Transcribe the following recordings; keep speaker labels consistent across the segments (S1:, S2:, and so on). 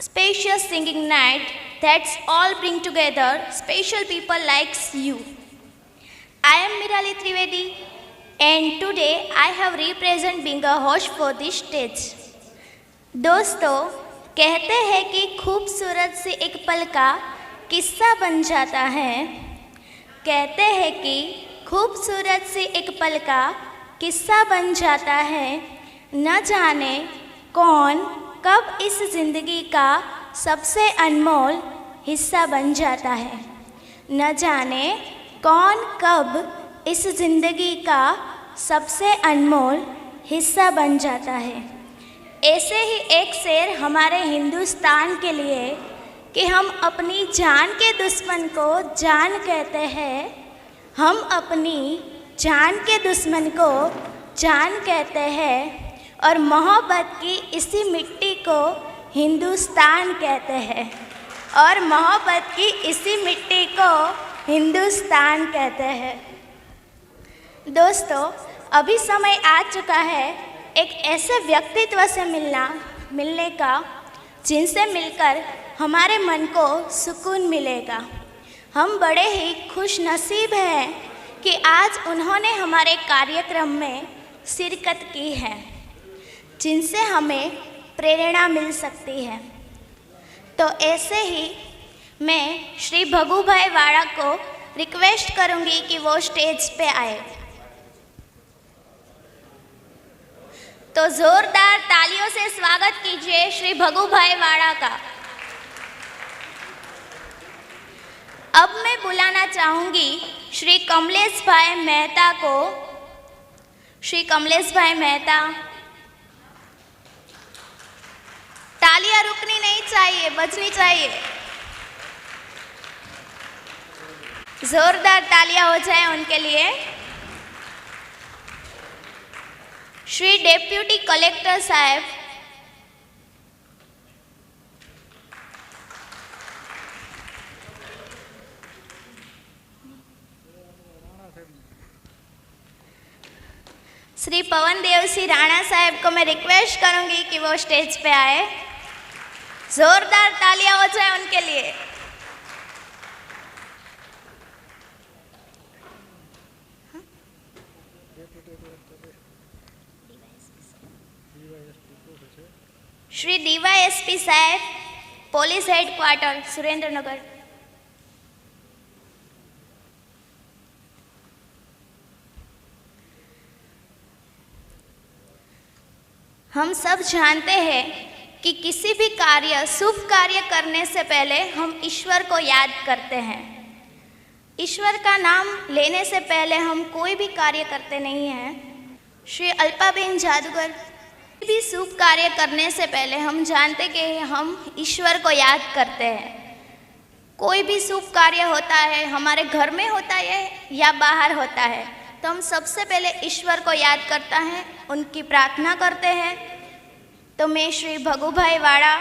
S1: spacious singing night that's all bring together special people like you. I am Mirali Trivedi and today I have represent being a host for this stage. दोस्तों, कहते हैं कि खूबसूरत सी एक पल का किस्सा बन जाता है। कहते हैं कि खूबसूरत सी एक पल का किस्सा बन जाता है। न जाने कौन कब इस ज़िंदगी का सबसे अनमोल हिस्सा बन जाता है। न जाने कौन कब इस ज़िंदगी का सबसे अनमोल हिस्सा बन जाता है। ऐसे ही एक शेर हमारे हिंदुस्तान के लिए कि हम अपनी जान के दुश्मन को जान कहते हैं। हम अपनी जान के दुश्मन को जान कहते हैं और मोहब्बत की इसी मिट्टी को हिंदुस्तान कहते हैं। और मोहब्बत की इसी मिट्टी को हिंदुस्तान कहते हैं। दोस्तों, अभी समय आ चुका है एक ऐसे व्यक्तित्व से मिलने का जिनसे मिलकर हमारे मन को सुकून मिलेगा। हम बड़े ही खुश नसीब हैं कि आज उन्होंने हमारे कार्यक्रम में शिरकत की है, जिनसे हमें प्रेरणा मिल सकती है। तो ऐसे ही मैं श्री भगू भाई वाड़ा को रिक्वेस्ट करूंगी कि वो स्टेज पे आए। तो जोरदार तालियों से स्वागत कीजिए श्री भगू भाई वाड़ा का। अब मैं बुलाना चाहूंगी श्री कमलेश भाई मेहता को। श्री कमलेश भाई मेहता, तालियां रुकनी नहीं चाहिए, बजनी चाहिए। जोरदार तालियां हो जाए उनके लिए। श्री डेप्यूटी कलेक्टर साहब, श्री पवन देव सिंह राणा साहब को मैं रिक्वेस्ट करूंगी कि वो स्टेज पे आए। जोरदार तालियां हो जाए उनके लिए। श्री DYSP साहब, पुलिस हेडक्वार्टर सुरेंद्रनगर। हम सब जानते हैं कि किसी भी कार्य, शुभ कार्य करने से पहले हम ईश्वर को याद करते हैं। ईश्वर का नाम लेने से पहले हम कोई भी कार्य करते नहीं हैं। श्री अल्पाबेन जादूगर, भी शुभ कार्य करने से पहले हम जानते कि हम ईश्वर को याद करते हैं। कोई भी शुभ कार्य होता है, हमारे घर में होता है या बाहर होता है, तो हम सबसे पहले ईश्वर को याद करता है, उनकी प्रार्थना करते हैं। तो मैं श्री भगू भाई वाड़ा,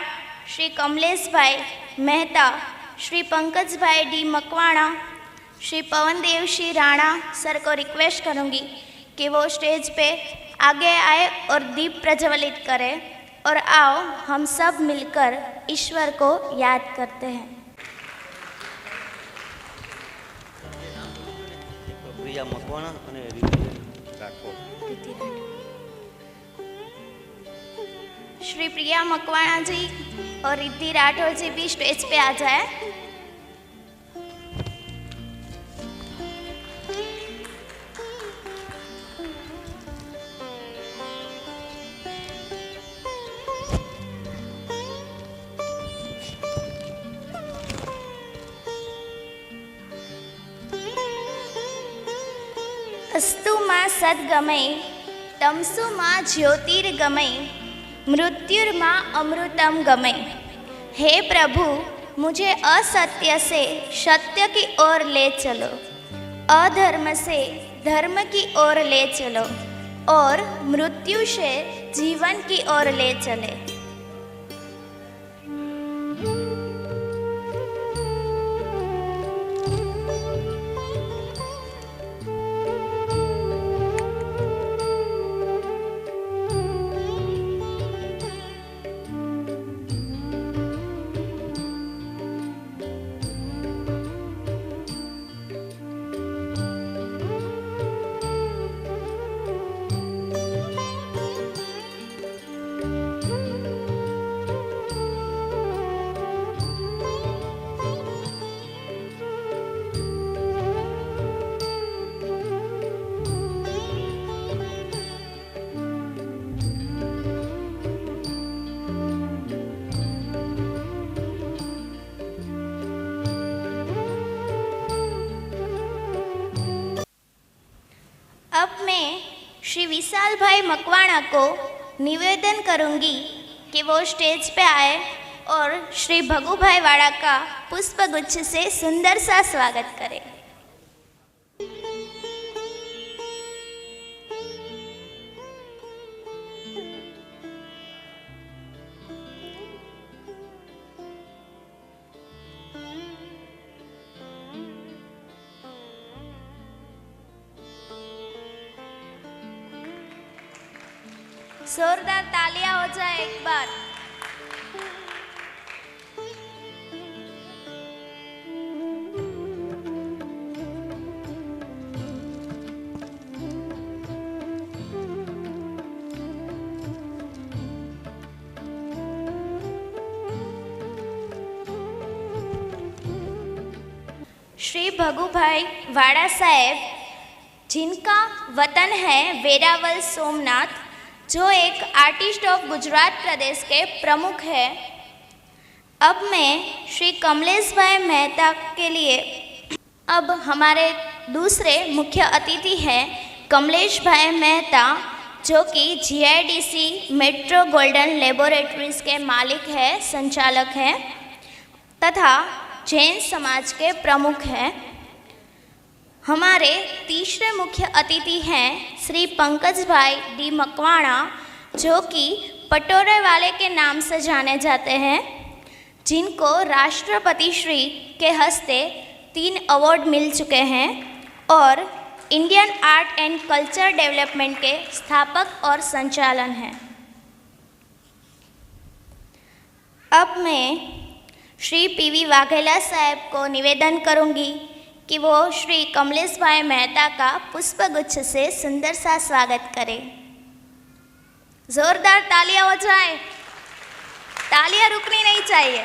S1: श्री कमलेश भाई मेहता, श्री पंकज भाई डी मकवाणा, श्री पवन देव सिंह राणा सर को रिक्वेस्ट करूंगी कि वो स्टेज पे आगे आए और दीप प्रज्वलित करें। और आओ हम सब मिलकर ईश्वर को याद करते हैं।
S2: प्रिया मकवाणा અને
S1: श्री प्रिया मकवाणा जी और रिद्धि राठौर जी भी स्टेज पे आ जाए। अस्तु माँ सद्गमय तमसु माँ ज्योतिर्गमय मृत्युर्माँ अमृतम गमय। हे प्रभु, मुझे असत्य से सत्य की ओर ले चलो, अधर्म से धर्म की ओर ले चलो और मृत्यु से जीवन की ओर ले चले। श्री विशाल भाई मकवाणा को निवेदन करूंगी कि वो स्टेज पे आए और श्री भगू भाई वाड़ा का पुष्पगुच्छ से सुंदर सा स्वागत करें। जोरदार तालियां हो जाए एक बार। श्री भगू भाई वाड़ा साहेब, जिनका वतन है वेरावल सोमनाथ, जो एक आर्टिस्ट ऑफ गुजरात प्रदेश के प्रमुख है। अब मैं श्री कमलेश भाई मेहता के लिए, अब हमारे दूसरे मुख्य अतिथि हैं कमलेश भाई मेहता, जो कि GIDC मेट्रो गोल्डन लेबोरेटरीज के मालिक हैं, संचालक हैं तथा जैन समाज के प्रमुख हैं। हमारे तीसरे मुख्य अतिथि हैं श्री पंकज भाई डी मकवाणा, जो कि पटोरे वाले के नाम से जाने जाते हैं, जिनको राष्ट्रपति श्री के हस्ते 3 अवार्ड मिल चुके हैं और Indian art and culture development के स्थापक और संचालन हैं। अब मैं श्री PV वाघेला साहब को निवेदन करूंगी कि वो श्री कमलेश भाई मेहता का पुष्पगुच्छ से सुंदर सा स्वागत करें। जोरदार तालियां हो जाए, तालियां रुकनी नहीं चाहिए।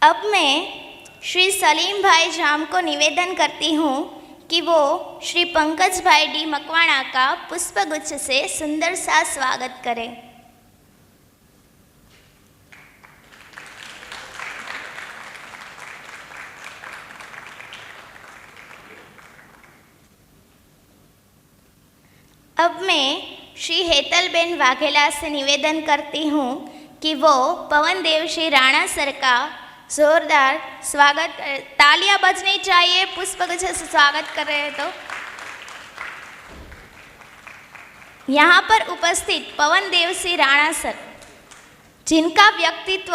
S1: अब मैं श्री सलीम भाई जाम को निवेदन करती हूँ कि वो श्री पंकज भाई डी मकवाणा का पुष्पगुच्छ से सुंदर सा स्वागत करें। अब मैं श्री हेतलबेन वाघेला से निवेदन करती हूँ कि वो पवन देव श्री राणा सर का जोरदार स्वागत, तालियां बजनी चाहिए, पुष्पगुच्छ से स्वागत कर रहे हैं। तो यहाँ पर उपस्थित पवन देव श्री राणा सर, जिनका व्यक्तित्व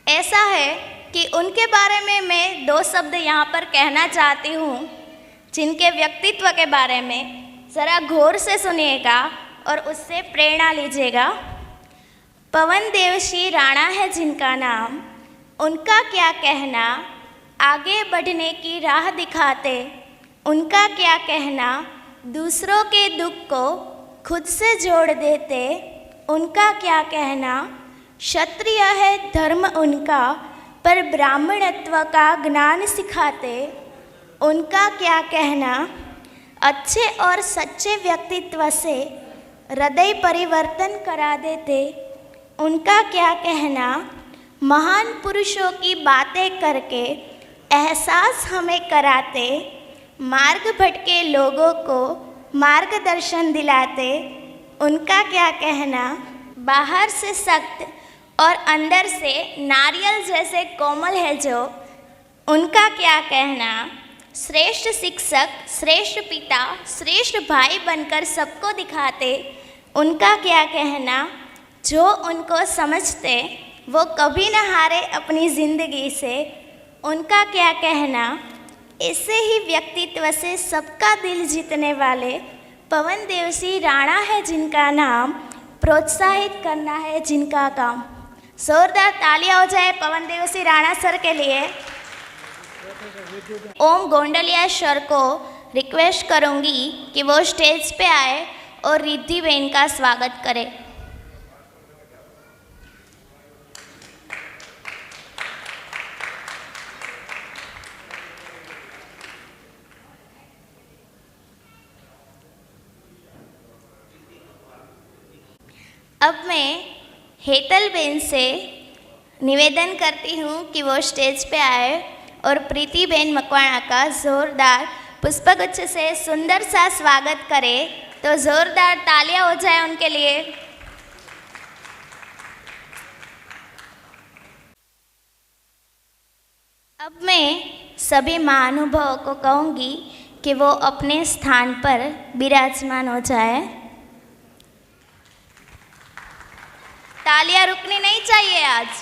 S1: ऐसा है कि उनके बारे में मैं 2 शब्द यहाँ पर कहना चाहती हूँ, जिनके व्यक्तित्व के बारे में ज़रा गौर से सुनिएगा और उससे प्रेरणा लीजिएगा। पवन देव श्री राणा है जिनका नाम, उनका क्या कहना, आगे बढ़ने की राह दिखाते, उनका क्या कहना, दूसरों के दुख को खुद से जोड़ देते, उनका क्या कहना, क्षत्रिय है धर्म उनका पर ब्राह्मणत्व का ज्ञान सिखाते, उनका क्या कहना, अच्छे और सच्चे व्यक्तित्व से हृदय परिवर्तन करा देते, उनका क्या कहना, महान पुरुषों की बातें करके एहसास हमें कराते, मार्ग भटके लोगों को मार्गदर्शन दिलाते, उनका क्या कहना, बाहर से सख्त और अंदर से नारियल जैसे कोमल है जो, उनका क्या कहना, श्रेष्ठ शिक्षक, श्रेष्ठ पिता, श्रेष्ठ भाई बनकर सबको दिखाते, उनका क्या कहना, जो उनको समझते वो कभी न हारे अपनी ज़िंदगी से, उनका क्या कहना। ऐसे ही व्यक्तित्व से सबका दिल जीतने वाले पवन देव सिंह राणा है जिनका नाम, प्रोत्साहित करना है जिनका काम। जोरदार तालियां हो जाए पवन देव सिंह राणा सर के लिए। ओम गोंडलिया सर को रिक्वेस्ट करूंगी कि वो स्टेज पे आए और रिद्धि बहन का स्वागत करें। अब मैं हेतल बेन से निवेदन करती हूँ कि वो स्टेज पे आए और प्रीतिबेन मकवाणा का जोरदार पुष्पगुच्छ से सुंदर सा स्वागत करें। तो जोरदार तालियां हो जाए उनके लिए। अब मैं सभी महानुभावों को कहूँगी कि वो अपने स्थान पर विराजमान हो जाए। तालियां रुकनी नहीं चाहिए आज।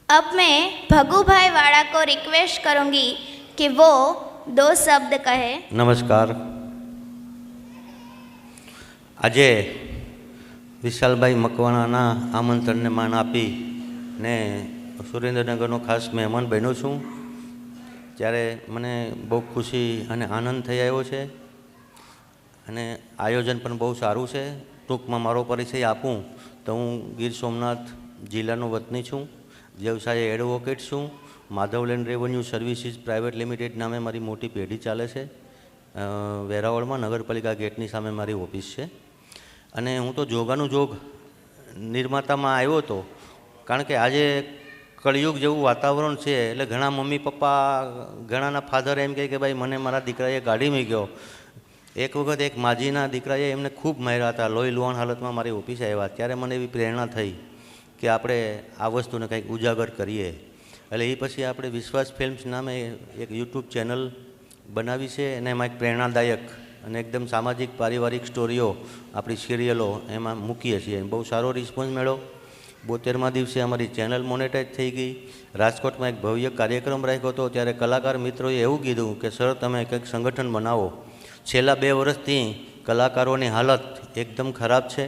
S1: अब मैं भगू भाई वाड़ा को रिक्वेस्ट करूंगी कि वो 2 शब्द कहे।
S2: નમસ્કાર. આજે વિશાલભાઈ મકવાણાના આમંત્રણને માન આપી ને સુરેન્દ્રનગરનો ખાસ મહેમાન બન્યો છું, ત્યારે મને બહુ ખુશી અને આનંદ થઈ આવ્યો છે અને આયોજન પણ બહુ સારું છે. ટૂંકમાં મારો પરિચય આપું તો હું ગીર સોમનાથ જિલ્લાનો વતની છું, વ્યવસાય એડવોકેટ છું. માધવલેન્ડ રેવન્યુ સર્વિસીસ પ્રાઇવેટ લિમિટેડ નામે મારી મોટી પેઢી ચાલે છે. વેરાવળમાં નગરપાલિકા ગેટની સામે મારી ઓફિસ છે. અને હું તો જોગાનું જોગ નિર્માતામાં આવ્યો હતો, કારણ કે આજે કળિયુગ જેવું વાતાવરણ છે, એટલે ઘણા મમ્મી પપ્પા, ઘણાના ફાધર એમ કહે કે ભાઈ મને મારા દીકરાએ ગાડી મૂક્યો. એક વખત એક માજીના દીકરાએ એમને ખૂબ માર્યા હતા, લોહી લુહાણ હાલતમાં મારી ઓફિસે આવ્યા. ત્યારે મને એવી પ્રેરણા થઈ કે આપણે આ વસ્તુને કંઈક ઉજાગર કરીએ. એટલે એ પછી આપણે વિશ્વાસ ફિલ્મ્સ નામે એક યુટ્યુબ ચેનલ બનાવી છે, અને એમાં એક પ્રેરણાદાયક અને એકદમ સામાજિક પારિવારિક સ્ટોરીઓ, આપણી સિરિયલો એમાં મૂકીએ છીએ. બહુ સારો રિસ્પોન્સ મળ્યો. 72મા દિવસે અમારી ચેનલ મોનેટાઈઝ થઈ ગઈ. રાજકોટમાં એક ભવ્ય કાર્યક્રમ રાખ્યો હતો, ત્યારે કલાકાર મિત્રોએ એવું કીધું કે સર તમે કંઈક સંગઠન બનાવો. છેલ્લા 2 વર્ષથી કલાકારોની હાલત એકદમ ખરાબ છે,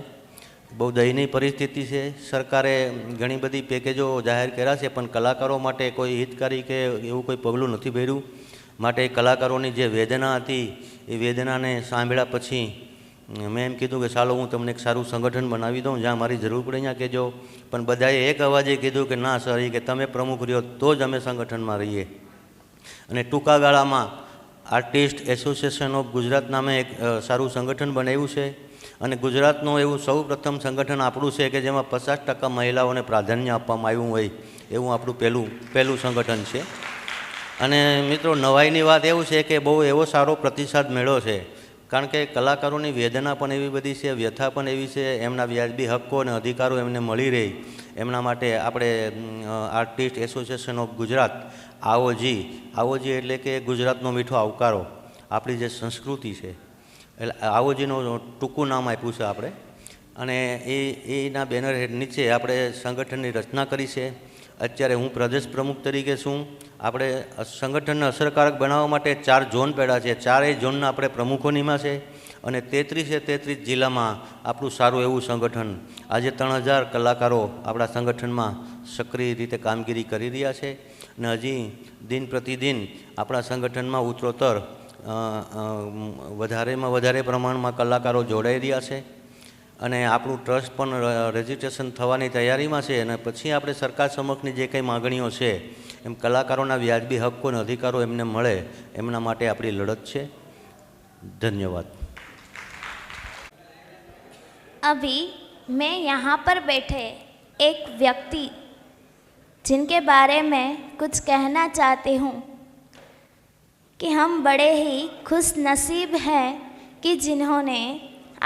S2: બહુ દયનીય પરિસ્થિતિ છે. સરકારે ઘણી બધી પેકેજો જાહેર કર્યા છે, પણ કલાકારો માટે કોઈ હિતકારી કે એવું કોઈ પગલું નથી ભર્યું. માટે કલાકારોની જે વેદના હતી એ વેદનાને સાંભળ્યા પછી મેં એમ કીધું કે ચાલો હું તમને એક સારું સંગઠન બનાવી દઉં, જ્યાં મારી જરૂર પડે ત્યાં કહેજો. પણ બધાએ એક અવાજે કીધું કે ના સર, કે તમે પ્રમુખ રહ્યો તો જ અમે સંગઠનમાં રહીએ. અને ટૂંકા ગાળામાં આર્ટિસ્ટ એસોસિએશન ઓફ ગુજરાત નામે એક સારું સંગઠન બનાવ્યું છે. અને ગુજરાતનું એવું સૌ પ્રથમ સંગઠન આપણું છે કે જેમાં 50% મહિલાઓને પ્રાધાન્ય આપવામાં આવ્યું હોય એવું આપણું પહેલું સંગઠન છે. અને મિત્રો, નવાઈની વાત એવું છે કે બહુ એવો સારો પ્રતિસાદ મળ્યો છે, કારણ કે કલાકારોની વેદના પણ એવી બધી છે, વ્યથા પણ એવી છે, એમના વ્યાજબી હક્કો અને અધિકારો એમને મળી રહે એમના માટે આપણે આર્ટિસ્ટ એસોસિએશન ઓફ ગુજરાત આઓજી એટલે કે ગુજરાતનો મીઠો આવકારો, આપણી જે સંસ્કૃતિ છે, એટલે આઓજીનું ટૂંકું નામ આપ્યું છે આપણે. અને એના બેનર હેડ નીચે આપણે સંગઠનની રચના કરી છે. અત્યારે હું પ્રદેશ પ્રમુખ તરીકે છું. આપણે સંગઠનને અસરકારક બનાવવા માટે 4 ઝોન પડ્યા છે. 4 ઝોનના આપણે પ્રમુખો નિમા છે. અને 33 જિલ્લામાં આપણું સારું એવું સંગઠન, આજે 3000 કલાકારો આપણા સંગઠનમાં સક્રિય રીતે કામગીરી કરી રહ્યા છે. અને હજી દિન પ્રતિદિન આપણા સંગઠનમાં ઉત્તરોત્તર વધારેમાં વધારે પ્રમાણમાં કલાકારો જોડાઈ રહ્યા છે. અને આપણું ટ્રસ્ટ પણ રજિસ્ટ્રેશન થવાની તૈયારીમાં છે. અને પછી આપણે સરકાર સમક્ષની જે કંઈ માગણીઓ છે, એમ કલાકારોના વ્યાજબી હક્કો અને અધિકારો એમને મળે એમના માટે આપણી લડત છે. धन्यवाद.
S1: अभी मैं यहाँ पर बैठे एक व्यक्ति जिनके बारे में कुछ कहना चाहती हूँ कि हम बड़े ही खुश नसीब हैं कि जिन्होंने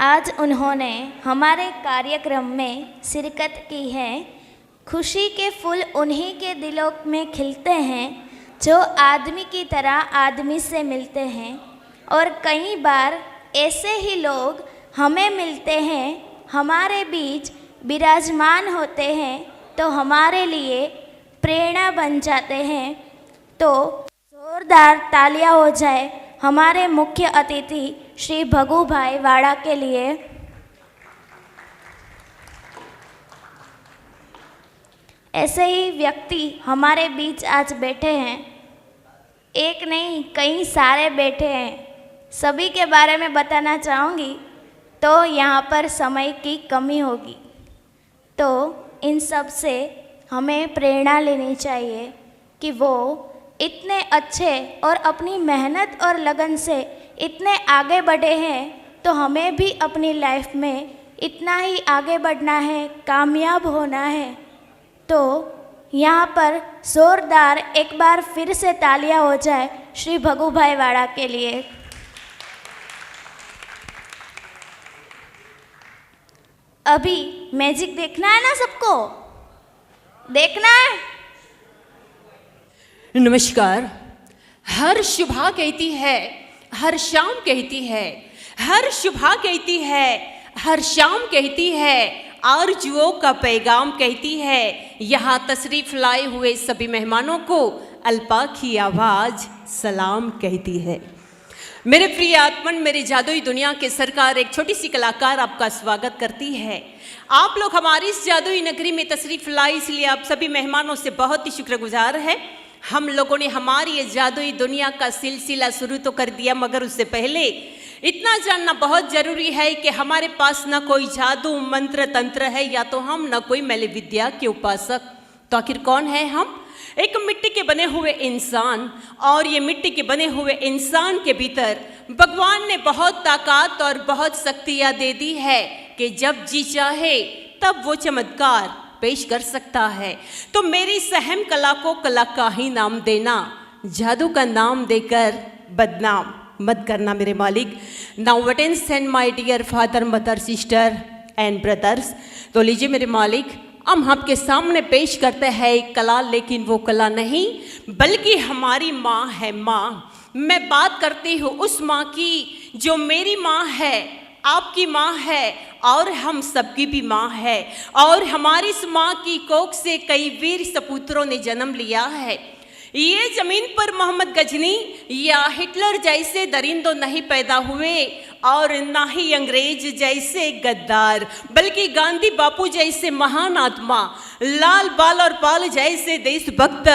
S1: आज उन्होंने हमारे कार्यक्रम में शिरकत की है. खुशी के फूल उन्हीं के दिलों में खिलते हैं जो आदमी की तरह आदमी से मिलते हैं. और कई बार ऐसे ही लोग हमें मिलते हैं, हमारे बीच विराजमान होते हैं, तो हमारे लिए प्रेरणा बन जाते हैं. तो जोरदार तालियां हो जाए हमारे मुख्य अतिथि श्री भगू भाई वाड़ा के लिए. ऐसे ही व्यक्ति हमारे बीच आज बैठे हैं, एक नहीं कई सारे बैठे हैं. सभी के बारे में बताना चाहूँगी तो यहाँ पर समय की कमी होगी. तो इन सब से हमें प्रेरणा लेनी चाहिए कि वो इतने अच्छे और अपनी मेहनत और लगन से इतने आगे बढ़े हैं, तो हमें भी अपनी लाइफ में इतना ही आगे बढ़ना है, कामयाब होना है। तो यहाँ पर जोरदार एक बार फिर से तालियां हो जाए श्री भगुभाई वाड़ा के लिए। अभी मैजिक देखना है ना सबको, देखना है।
S3: नमस्कार। हर शुभा कहती है, हर शाम कहती है, हर शुभा कहती है, हर शाम कहती है, आरजुओं का पैगाम कहती है। यहाँ तशरीफ लाए हुए सभी मेहमानों को अल्पा की आवाज़ सलाम कहती है। मेरे प्रिय आत्मन, मेरी जादुई दुनिया के सरकार एक छोटी सी कलाकार आपका स्वागत करती है। आप लोग हमारी इस जादुई नगरी में तशरीफ लाए, इसलिए आप सभी मेहमानों से बहुत ही शुक्रगुजार है। हम लोगों ने हमारी ये जादुई दुनिया का सिलसिला शुरू तो कर दिया, मगर उससे पहले इतना जानना बहुत ज़रूरी है कि हमारे पास ना कोई जादू मंत्र तंत्र है, या तो हम ना कोई मैल विद्या के उपासक। तो आखिर कौन है हम? एक मिट्टी के बने हुए इंसान, और ये मिट्टी के बने हुए इंसान के भीतर भगवान ने बहुत ताकत और बहुत शक्तियाँ दे दी है कि जब जी चाहे तब वो चमत्कार पेश कर सकता है। तो मेरी सहम कला को कला का ही नाम देना, जादू का नाम देकर बदनाम मत करना मेरे मालिक। Now attention and my dear father, mother, sister and brothers. तो लीजिए मेरे मालिक, हम आपके सामने पेश करते हैं एक कला, लेकिन वो कला नहीं बल्कि हमारी माँ है। माँ, मैं बात करती हूँ उस माँ की जो मेरी माँ है, आपकी माँ है, और हम सबकी भी माँ है। और हमारी इस माँ की कोख से कई वीर सपूत्रों ने जन्म लिया है। ये जमीन पर मोहम्मद गजनी या हिटलर जैसे दरिंदों नहीं पैदा हुए, और ना ही अंग्रेज जैसे गद्दार, बल्कि गांधी बापू जैसे महान आत्मा, लाल बाल और पाल जैसे देशभक्त,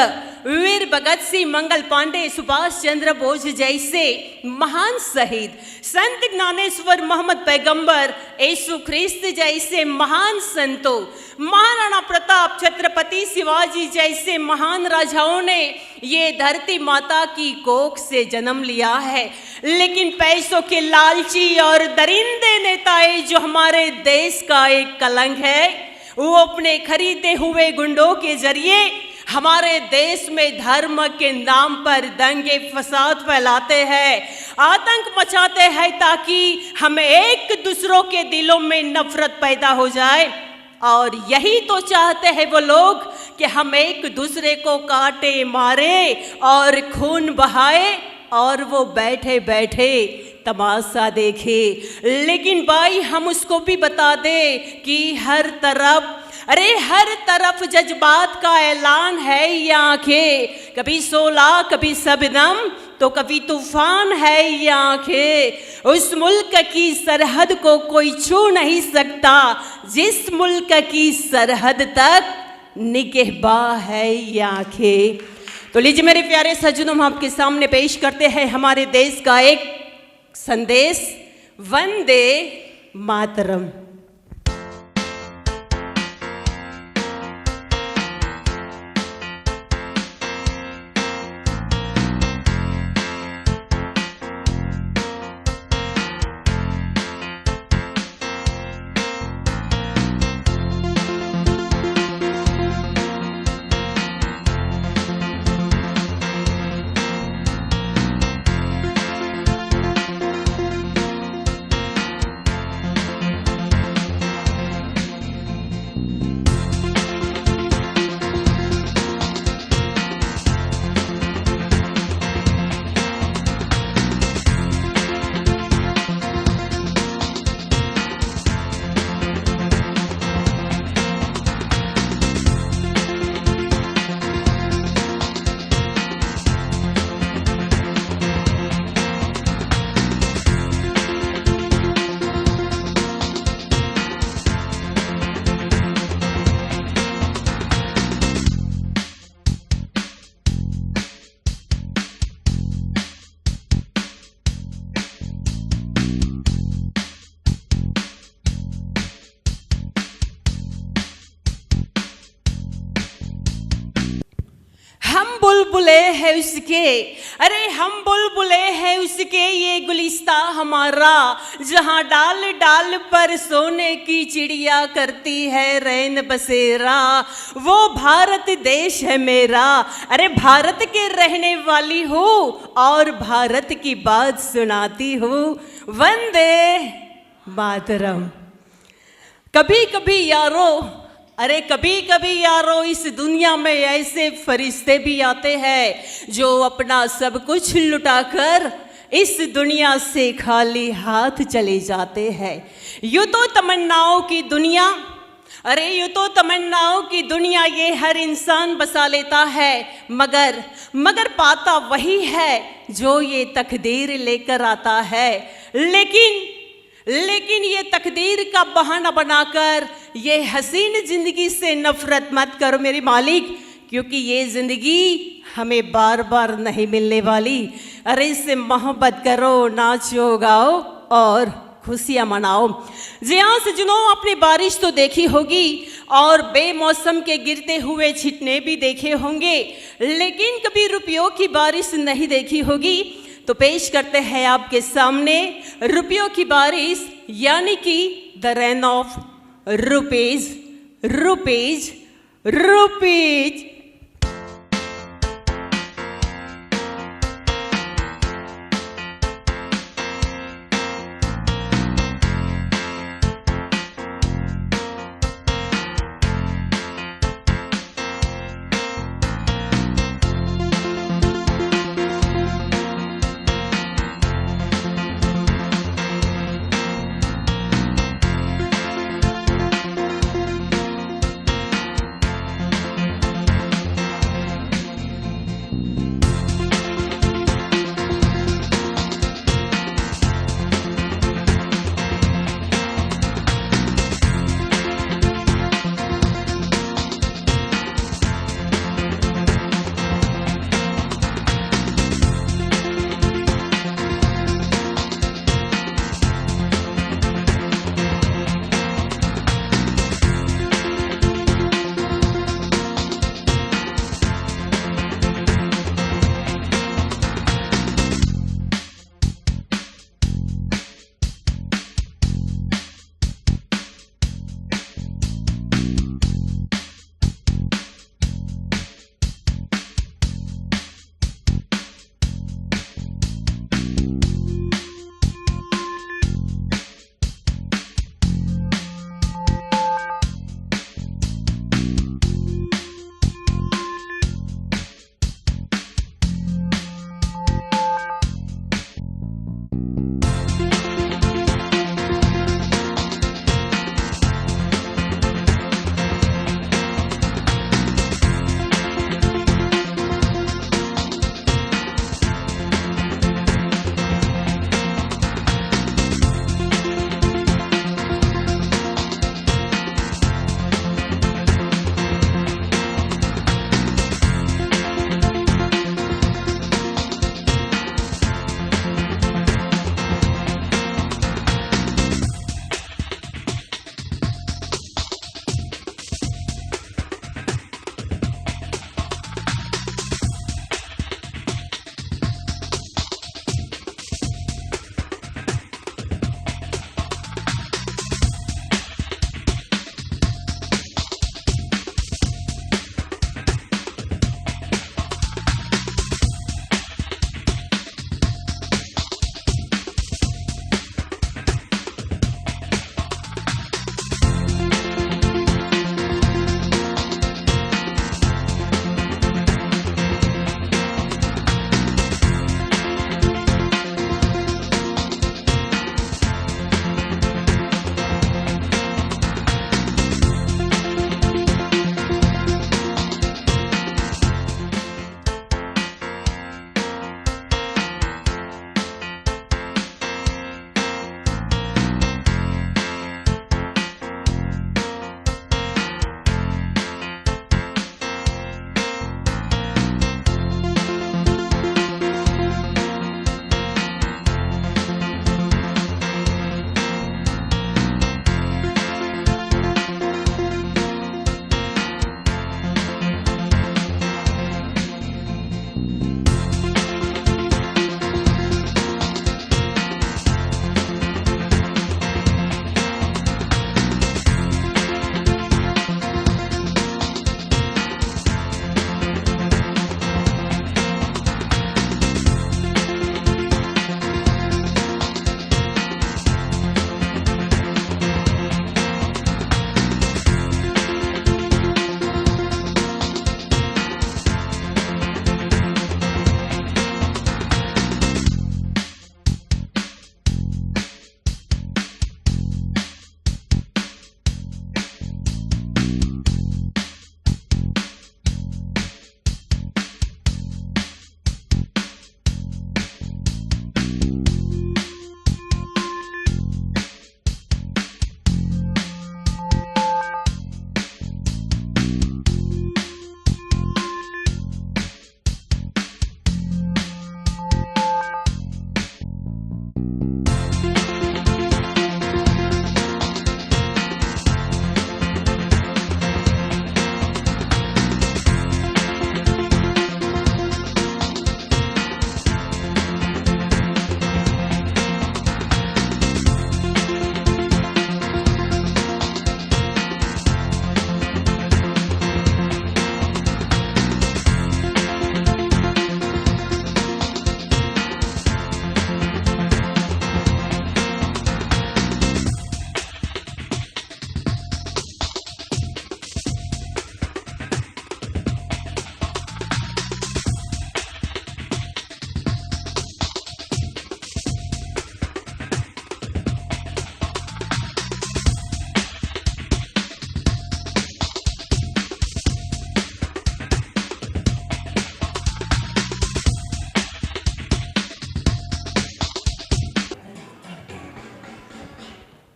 S3: वीर भगत सिंह, मंगल पांडे, सुभाष चंद्र बोस जैसे महान शहीद, संत ज्ञानेश्वर, मोहम्मद पैगंबर, यीशु ख्रिस्त जैसे महान संतों, महाराणा प्रताप, छत्रपति शिवाजी जैसे महान राजाओं ने ये धरती माता की कोख से जन्म लिया है। लेकिन पैसों के लालची और दरिंदे नेताएं जो हमारे देश का एक कलंक है, वो अपने खरीदे हुए गुंडों के जरिए हमारे देश में धर्म के नाम पर दंगे फसाद फैलाते हैं, आतंक मचाते हैं, ताकि हम एक दूसरों के दिलों में नफरत पैदा हो जाए। और यही तो चाहते हैं वो लोग कि हम एक दूसरे को काटे, मारे और खून बहाए, और वो बैठे बैठे तमाशा देखे। लेकिन भाई, हम उसको भी बता दे कि हर तरफ जज्बात का ऐलान है। ये आंखें कभी शोला, कभी शबनम, तो कभी तूफान है। ये आंखें उस मुल्क की सरहद को कोई छू नहीं सकता जिस मुल्क की सरहद तक निगहबा है ये आंखें। तो लीजिए मेरे प्यारे सज्जनों, हम आपके सामने पेश करते हैं हमारे देश का एक संदेश, वंदे मातरम। हम बुलबुले हैं उसके, अरे हम बुलबुले हैं उसके, ये गुलिस्ता हमारा, जहाँ डाल डाल पर सोने की चिड़िया करती है रैन बसेरा, वो भारत देश है मेरा। अरे भारत के रहने वाली हूँ और भारत की बात सुनाती हूँ, वंदे मातरम। कभी कभी यारो, अरे कभी कभी यारो इस दुनिया में ऐसे फरिश्ते भी आते हैं जो अपना सब कुछ लुटाकर इस दुनिया से खाली हाथ चले जाते हैं। यूँ तो तमन्नाओं की दुनिया, अरे यूँ तो तमन्नाओं की दुनिया ये हर इंसान बसा लेता है, मगर पाता वही है जो ये तकदीर लेकर आता है। लेकिन ये तकदीर का बहाना बनाकर ये हसीन जिंदगी से नफरत मत करो मेरे मालिक, क्योंकि ये जिंदगी हमें बार बार नहीं मिलने वाली। अरे इससे मोहब्बत करो, नाचो गाओ और खुशियाँ मनाओ। जी हाँ सजनों, आपने बारिश तो देखी होगी और बेमौसम के गिरते हुए छिटने भी देखे होंगे, लेकिन कभी रुपयों की बारिश नहीं देखी होगी। तो पेश करते हैं आपके सामने रुपयों की बारिश, यानी कि the rain of rupees, rupees, rupees.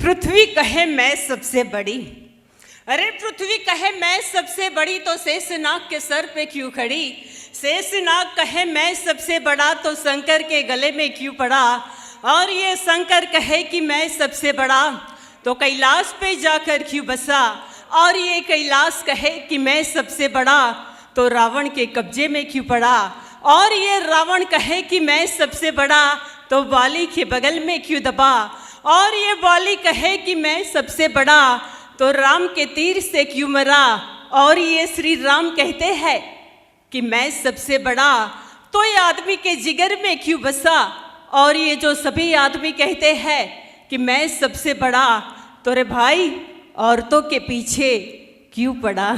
S3: पृथ्वी कहे मैं सबसे बड़ी। अरे पृथ्वी कहे मैं सबसे बड़ी तो शेषनाग के सर पे क्यों खड़ी। शेषनाग कहे मैं सबसे बड़ा तो शंकर के गले में क्यों पड़ा। और ये शंकर कहे कि मैं सबसे बड़ा तो कैलाश पे जाकर क्यों बसा। और ये कैलाश कहे कि मैं सबसे बड़ा तो रावण के कब्जे में क्यों पड़ा। और ये रावण कहे कि मैं सबसे बड़ा तो बाली के बगल में क्यों दबा। और ये बाली कहे कि मैं सबसे बड़ा तो राम के तीर से क्यों मरा। और ये श्री राम कहते हैं कि मैं सबसे बड़ा तो ये आदमी के जिगर में क्यों बसा। और ये जो सभी आदमी कहते हैं कि मैं सबसे बड़ा तो रे भाई औरतों के पीछे क्यों पड़ा।